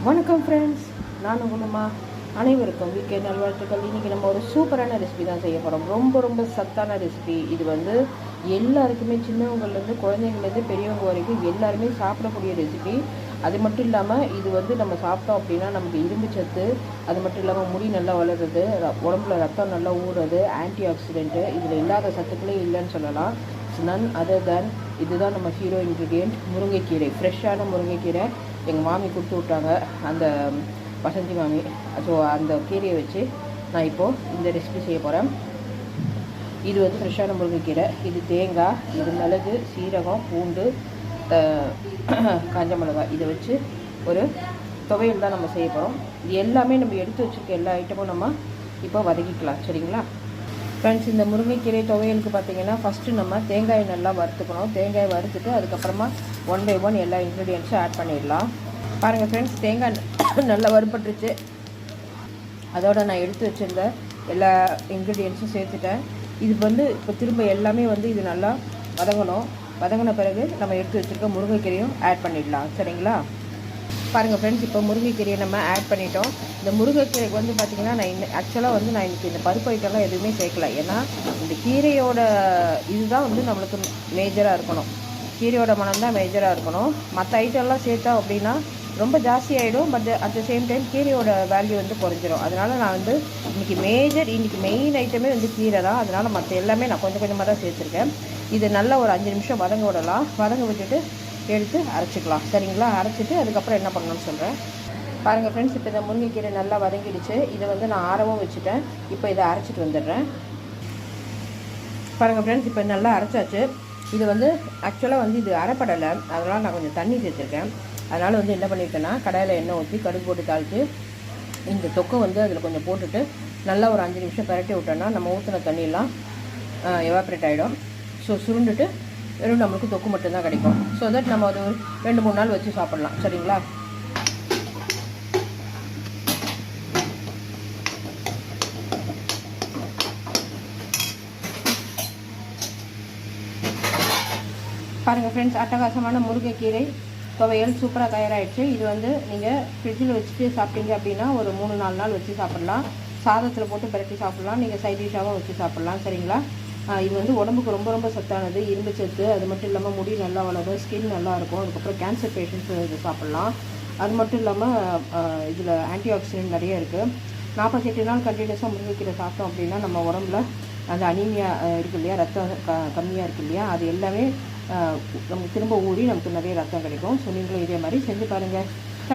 வணக்கம் ஃப்ரெண்ட்ஸ், நான் உங்களுமா அனைவருக்கும் வீக்கெண்ட் நல்வாழ்த்துக்கள். இன்றைக்கி நம்ம ஒரு சூப்பரான ரெசிபி தான் செய்ய போகிறோம். ரொம்ப சத்தான ரெசிபி. இது வந்து எல்லாருக்குமே, சின்னவங்கலேருந்து குழந்தைங்கலேருந்து பெரியவங்க வரைக்கும் எல்லாருமே சாப்பிடக்கூடிய ரெசிபி. அது மட்டும் இல்லாமல் இது வந்து நம்ம சாப்பிட்டோம் அப்படின்னா நமக்கு இரும்பு சத்து, அது மட்டும் இல்லாமல் முடி நல்லா வளருது, உடம்புல ரத்தம் நல்லா ஊறுறது, ஆன்டி ஆக்சிடென்ட்டு, இதில் இல்லாத சத்துக்களே இல்லைன்னு சொல்லலாம். நன் அதர் தேன் இதுதான் நம்ம ஹீரோ இன்க்ரீடியன்ட், முருங்கைக்கீரை. ஃப்ரெஷ்ஷான முருங்கைக்கீரை எங்கள் மாமி கொடுத்து விட்டாங்க, அந்த வசந்தி மாமி. ஸோ அந்த கீரையை வச்சு நான் இப்போது இந்த ரெசிபி செய்ய போகிறேன். இது வந்து ஃப்ரெஷ்ஷான முருங்கைக்கீரை, இது தேங்காய், இது மிளகு, சீரகம், பூண்டு, காஞ்ச மிளகாய், இதை வச்சு ஒரு துவையல் தான் நம்ம செய்ய போகிறோம். இது எல்லாமே நம்ம எடுத்து வச்சுருக்க எல்லா ஐட்டமும் நம்ம இப்போ வதக்கிக்கலாம். சரிங்களா ஃப்ரெண்ட்ஸ்? இந்த முருங்கைக்கீரை துவையலுக்கு பார்த்திங்கன்னா ஃபஸ்ட்டு நம்ம தேங்காயை நல்லா வறுத்துக்கணும். தேங்காயை வறுத்துட்டு அதுக்கப்புறமா 1 by 1 எல்லா இன்க்ரீடியன்ஸும் ஆட் பண்ணிடலாம். பாருங்கள் ஃப்ரெண்ட்ஸ், தேங்காய் நல்லா வறுபட்டுருச்சு. அதோடு நான் எடுத்து வச்சுருந்த எல்லா இன்க்ரீடியன்ஸும் சேர்த்துட்டேன். இது வந்து இப்போ திரும்ப எல்லாமே வந்து இது நல்லா வதங்கணும். வதங்கின பிறகு நம்ம எடுத்து வச்சுருக்க முருங்கைக்கீரையும் ஆட் பண்ணிடலாம். சரிங்களா? பாருங்கள் ஃப்ரெண்ட்ஸ், இப்போ முருங்கைக்கீரையை நம்ம ஆட் பண்ணிட்டோம். இந்த முருங்கைக்கீரைக்கு வந்து பார்த்திங்கன்னா நான் ஆக்சுவலாக வந்து நான் இன்றைக்கி இந்த பருப்பு ஐட்டம்லாம் எதுவுமே சேர்க்கல. ஏன்னா இந்த கீரையோட இதுதான் வந்து நம்மளுக்கு மேஜராக இருக்கணும். கீரையோட மனம் தான் மேஜராக இருக்கணும். மற்ற ஐட்டம்லாம் சேர்த்தா அப்படின்னா ரொம்ப ஜாஸ்தி ஆகிடும். But at the same time கீரையோட வேல்யூ வந்து குறைஞ்சிரும். அதனால் நான் வந்து இன்றைக்கி மெயின் ஐட்டமே வந்து கீரை தான். அதனால் மற்ற எல்லாமே நான் கொஞ்சம் கொஞ்சமாக தான் சேர்த்துருக்கேன். இது நல்லா ஒரு 5 நிமிஷம் வதங்க விடலாம். வதங்க விட்டுட்டு எடுத்து அரைச்சிக்கலாம். சரிங்களா? அரைச்சிட்டு அதுக்கப்புறம் என்ன பண்ணணும்னு சொல்கிறேன். பாருங்கள் ஃப்ரெண்ட்ஸ், இப்போ இந்த முருங்கைக்கீரை நல்லா வதங்கிடுச்சு. இதை வந்து நான் ஆறவும் வச்சுட்டேன். இப்போ இதை அரைச்சிட்டு வந்துடுறேன். பாருங்கள் ஃப்ரெண்ட்ஸ், இப்போ நல்லா அரைச்சாச்சு. இது வந்து ஆக்சுவலாக வந்து இது அரைப்படலை, அதனால் நான் கொஞ்சம் தண்ணி சேர்த்துருக்கேன். அதனால் வந்து என்ன பண்ணியிருக்கேன்னா, கடாயில் எண்ணெய் ஊற்றி கடுகு போட்டு தாளித்து இந்த தொக்கை வந்து அதில் கொஞ்சம் போட்டுட்டு நல்லா ஒரு 5 நிமிஷம் பரட்டி விட்டோன்னா நம்ம ஊற்றின தண்ணியெல்லாம் எவாப்ரேட் ஆகிடும். ஸோ சுருண்டுட்டு வெறும் நம்மளுக்கு தொக்கு மட்டும்தான் கிடைக்கும். ஸோ தட் நம்ம அது ஒரு 2-3 நாள் வச்சு சாப்பிட்லாம். சரிங்களா? பாருங்கள் ஃப்ரெண்ட்ஸ், அட்டகாசமான முருங்கைக்கீரை துவையல் சூப்பராக தயாராகிடுச்சு. இது வந்து நீங்கள் ஃப்ரிட்ஜில் வச்சுட்டு சாப்பிட்டீங்க அப்படின்னா ஒரு 3-4 நாள் வச்சு சாப்பிட்லாம். சாதத்தில் போட்டு பிரட்டி சாப்பிட்லாம். நீங்கள் சைட் டிஷ்ஷாகவும் வச்சு சாப்பிட்லாம். சரிங்களா? இது வந்து உடம்புக்கு ரொம்ப சத்தானது, இரும்பு சத்து. அது மட்டும் இல்லாமல் முடி நல்லா வளரும், ஸ்கின் நல்லாயிருக்கும். அதுக்கப்புறம் கேன்சர் பேஷண்ட்ஸ் இது சாப்பிட்லாம். அது மட்டும் இல்லாமல் இதில் ஆன்டி ஆக்சிடென்ட் நிறைய இருக்குது. 48 நாள் கண்டினியூஸாக முருங்கைக்கீரை சாப்பிட்டோம் அப்படின்னா நம்ம உடம்புல அந்த அனீமியா இருக்குது இல்லையா, ரத்தம் கம்மியாக இருக்குது இல்லையா, அது எல்லாமே நமக்கு திரும்ப ஊறி நமக்கு நிறைய ரத்தம் கிடைக்கும். ஸோ நீங்களும் இதே மாதிரி செஞ்சு பாருங்கள்.